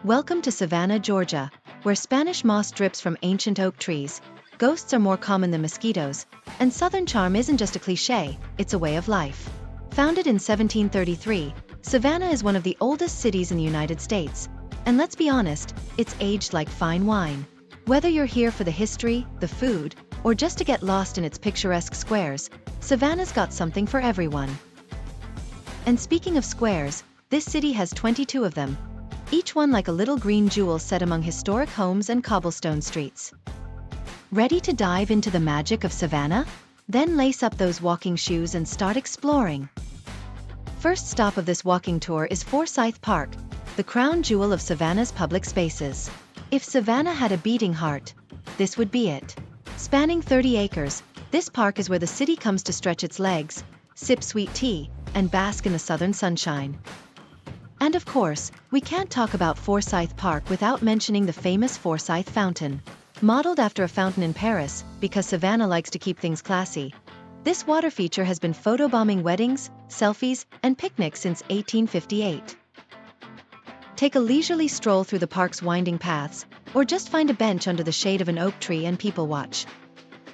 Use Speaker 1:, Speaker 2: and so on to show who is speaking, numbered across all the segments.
Speaker 1: Welcome to Savannah, Georgia, where Spanish moss drips from ancient oak trees, ghosts are more common than mosquitoes, and Southern charm isn't just a cliché, it's a way of life. Founded in 1733, Savannah is one of the oldest cities in the United States, and let's be honest, it's aged like fine wine. Whether you're here for the history, the food, or just to get lost in its picturesque squares, Savannah's got something for everyone. And speaking of squares, this city has 22 of them, each one like a little green jewel set among historic homes and cobblestone streets. Ready to dive into the magic of Savannah? Then lace up those walking shoes and start exploring. First stop of this walking tour is Forsyth Park, the crown jewel of Savannah's public spaces. If Savannah had a beating heart, this would be it. Spanning 30 acres, this park is where the city comes to stretch its legs, sip sweet tea, and bask in the southern sunshine. And of course, we can't talk about Forsyth Park without mentioning the famous Forsyth Fountain. Modeled after a fountain in Paris, because Savannah likes to keep things classy, this water feature has been photobombing weddings, selfies, and picnics since 1858. Take a leisurely stroll through the park's winding paths, or just find a bench under the shade of an oak tree and people watch.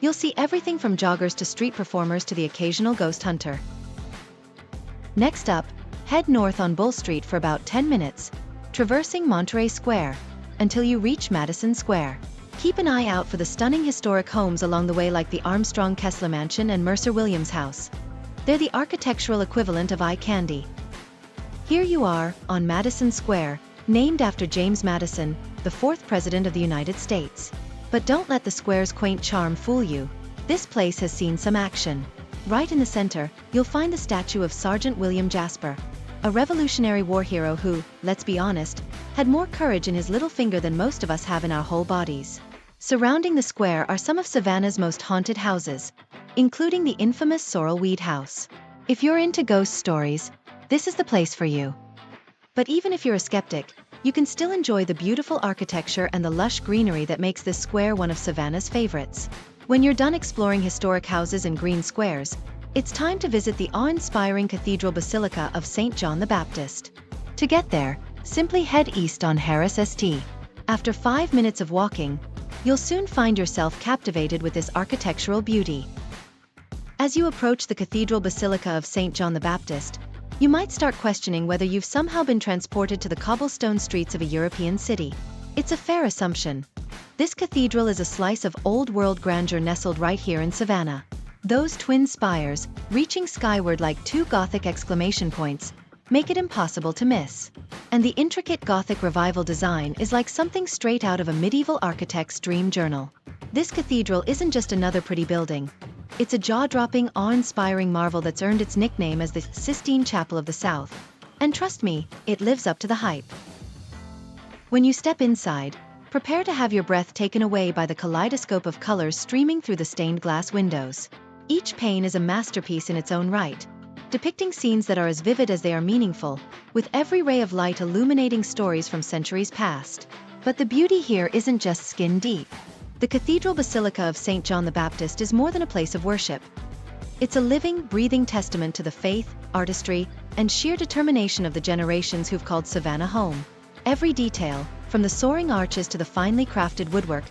Speaker 1: You'll see everything from joggers to street performers to the occasional ghost hunter. Next up, head north on Bull Street for about 10 minutes, traversing Monterey Square, until you reach Madison Square. Keep an eye out for the stunning historic homes along the way like the Armstrong-Kessler Mansion and Mercer-Williams House. They're the architectural equivalent of eye candy. Here you are, on Madison Square, named after James Madison, the fourth President of the United States. But don't let the square's quaint charm fool you. This place has seen some action. Right in the center, you'll find the statue of Sergeant William Jasper, a Revolutionary War hero who, let's be honest, had more courage in his little finger than most of us have in our whole bodies. Surrounding the square are some of Savannah's most haunted houses, including the infamous Sorrel-Weed House. If you're into ghost stories, this is the place for you. But even if you're a skeptic, you can still enjoy the beautiful architecture and the lush greenery that makes this square one of Savannah's favorites. When you're done exploring historic houses and green squares, it's time to visit the awe-inspiring Cathedral Basilica of St. John the Baptist. To get there, simply head east on Harris St. After 5 minutes of walking, you'll soon find yourself captivated with this architectural beauty. As you approach the Cathedral Basilica of St. John the Baptist, you might start questioning whether you've somehow been transported to the cobblestone streets of a European city. It's a fair assumption. This cathedral is a slice of old-world grandeur nestled right here in Savannah. Those twin spires, reaching skyward like two Gothic exclamation points, make it impossible to miss. And the intricate Gothic revival design is like something straight out of a medieval architect's dream journal. This cathedral isn't just another pretty building. It's a jaw-dropping, awe-inspiring marvel that's earned its nickname as the Sistine Chapel of the South. And trust me, it lives up to the hype. When you step inside, prepare to have your breath taken away by the kaleidoscope of colors streaming through the stained glass windows. Each pane is a masterpiece in its own right, depicting scenes that are as vivid as they are meaningful, with every ray of light illuminating stories from centuries past. But the beauty here isn't just skin deep. The Cathedral Basilica of St. John the Baptist is more than a place of worship. It's a living, breathing testament to the faith, artistry, and sheer determination of the generations who've called Savannah home. Every detail, from the soaring arches to the finely crafted woodwork,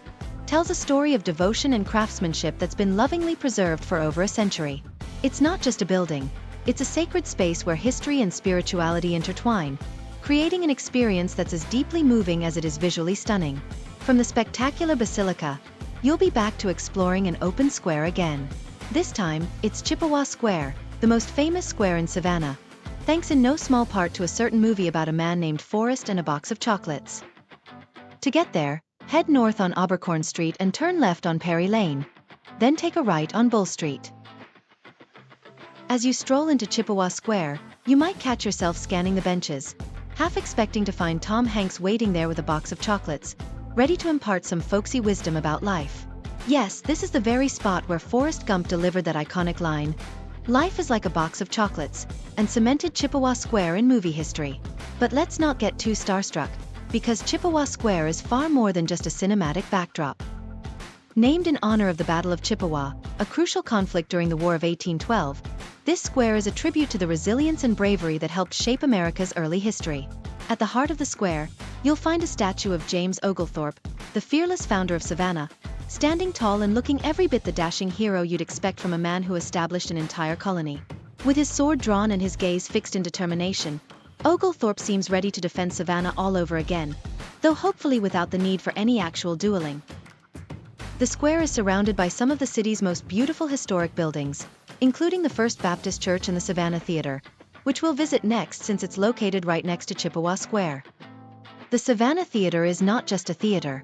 Speaker 1: tells a story of devotion and craftsmanship that's been lovingly preserved for over a century. It's not just a building, it's a sacred space where history and spirituality intertwine, creating an experience that's as deeply moving as it is visually stunning. From the spectacular basilica, you'll be back to exploring an open square again. This time, it's Chippewa Square, the most famous square in Savannah, thanks in no small part to a certain movie about a man named Forrest and a box of chocolates. To get there, head north on Abercorn Street and turn left on Perry Lane. Then take a right on Bull Street. As you stroll into Chippewa Square, you might catch yourself scanning the benches, half expecting to find Tom Hanks waiting there with a box of chocolates, ready to impart some folksy wisdom about life. Yes, this is the very spot where Forrest Gump delivered that iconic line, "Life is like a box of chocolates," and cemented Chippewa Square in movie history. But let's not get too starstruck, because Chippewa Square is far more than just a cinematic backdrop. Named in honor of the Battle of Chippewa, a crucial conflict during the War of 1812, this square is a tribute to the resilience and bravery that helped shape America's early history. At the heart of the square, you'll find a statue of James Oglethorpe, the fearless founder of Savannah, standing tall and looking every bit the dashing hero you'd expect from a man who established an entire colony. With his sword drawn and his gaze fixed in determination, Oglethorpe seems ready to defend Savannah all over again, though hopefully without the need for any actual dueling. The square is surrounded by some of the city's most beautiful historic buildings, including the First Baptist Church and the Savannah Theatre, which we'll visit next since it's located right next to Chippewa Square. The Savannah Theatre is not just a theater.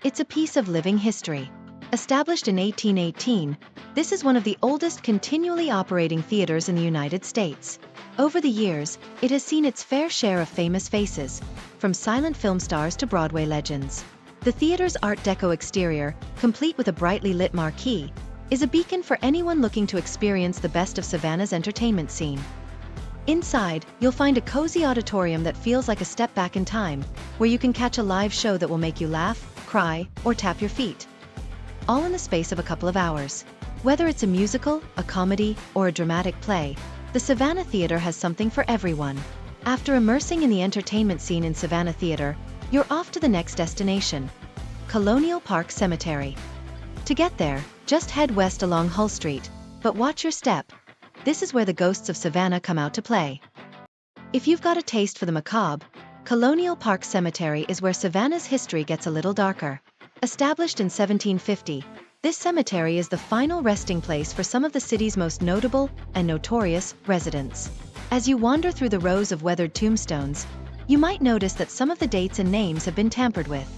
Speaker 1: It's a piece of living history. Established in 1818, this is one of the oldest continually operating theaters in the United States. Over the years, it has seen its fair share of famous faces, from silent film stars to Broadway legends. The theater's Art Deco exterior, complete with a brightly lit marquee, is a beacon for anyone looking to experience the best of Savannah's entertainment scene. Inside, you'll find a cozy auditorium that feels like a step back in time, where you can catch a live show that will make you laugh, cry, or tap your feet. All in the space of a couple of hours. Whether it's a musical, a comedy, or a dramatic play, the Savannah Theatre has something for everyone. After immersing in the entertainment scene in Savannah Theatre, you're off to the next destination, Colonial Park Cemetery. To get there, just head west along Hull Street, but watch your step. This is where the ghosts of Savannah come out to play. If you've got a taste for the macabre, Colonial Park Cemetery is where Savannah's history gets a little darker. Established in 1750, this cemetery is the final resting place for some of the city's most notable and notorious residents. As you wander through the rows of weathered tombstones, you might notice that some of the dates and names have been tampered with.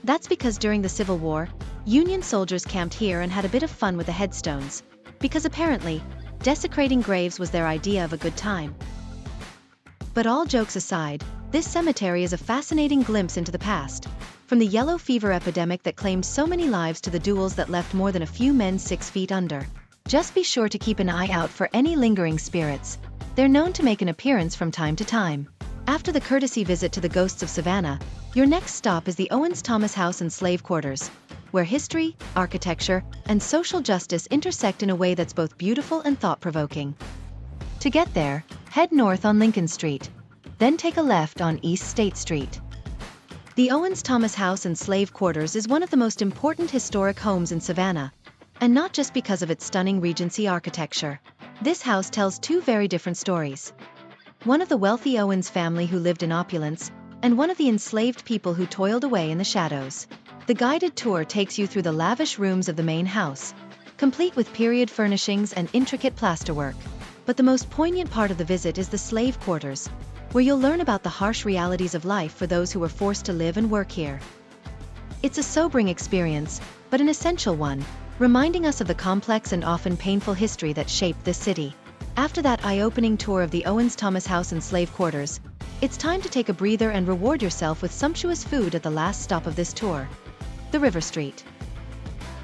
Speaker 1: That's because during the Civil War, Union soldiers camped here and had a bit of fun with the headstones, because apparently, desecrating graves was their idea of a good time. But all jokes aside, this cemetery is a fascinating glimpse into the past. From the yellow fever epidemic that claimed so many lives to the duels that left more than a few men 6 feet under. Just be sure to keep an eye out for any lingering spirits. They're known to make an appearance from time to time. After the courtesy visit to the ghosts of Savannah, your next stop is the Owens-Thomas house and slave quarters, where history, architecture, and social justice intersect in a way that's both beautiful and thought-provoking. To get there, head north on Lincoln Street. Then take a left on East State Street. The Owens-Thomas house and slave quarters is one of the most important historic homes in Savannah, and not just because of its stunning Regency architecture. This house tells two very different stories. One of the wealthy Owens family who lived in opulence, and one of the enslaved people who toiled away in the shadows. The guided tour takes you through the lavish rooms of the main house, complete with period furnishings and intricate plasterwork. But the most poignant part of the visit is the slave quarters, where you'll learn about the harsh realities of life for those who were forced to live and work here. It's a sobering experience, but an essential one, reminding us of the complex and often painful history that shaped this city. After that eye-opening tour of the Owens-Thomas house and slave quarters, it's time to take a breather and reward yourself with sumptuous food at the last stop of this tour, the River Street.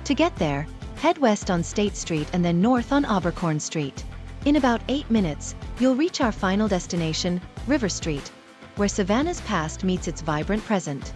Speaker 1: To get there, head west on State Street and then north on Abercorn Street. In about 8 minutes, you'll reach our final destination, River Street, where Savannah's past meets its vibrant present.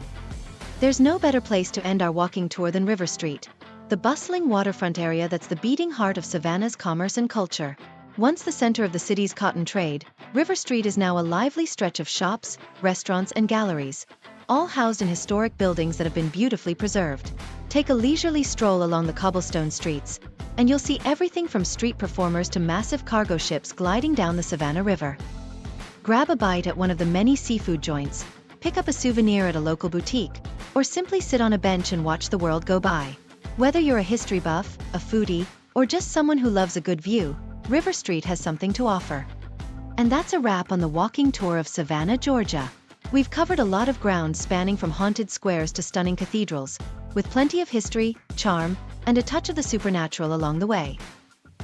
Speaker 1: There's no better place to end our walking tour than River Street, the bustling waterfront area that's the beating heart of Savannah's commerce and culture. Once the center of the city's cotton trade, River Street is now a lively stretch of shops, restaurants, and galleries, all housed in historic buildings that have been beautifully preserved. Take a leisurely stroll along the cobblestone streets, and you'll see everything from street performers to massive cargo ships gliding down the Savannah River. Grab a bite at one of the many seafood joints, pick up a souvenir at a local boutique, or simply sit on a bench and watch the world go by. Whether you're a history buff, a foodie, or just someone who loves a good view, River Street has something to offer. And that's a wrap on the walking tour of Savannah, Georgia. We've covered a lot of ground spanning from haunted squares to stunning cathedrals, with plenty of history, charm, and a touch of the supernatural along the way.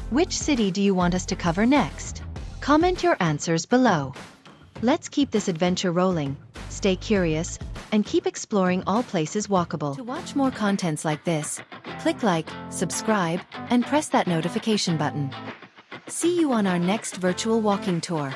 Speaker 1: Which city do you want us to cover next? Comment your answers below. Let's keep this adventure rolling, stay curious, and keep exploring all places walkable. To watch more contents like this, click like, subscribe, and press that notification button. See you on our next virtual walking tour.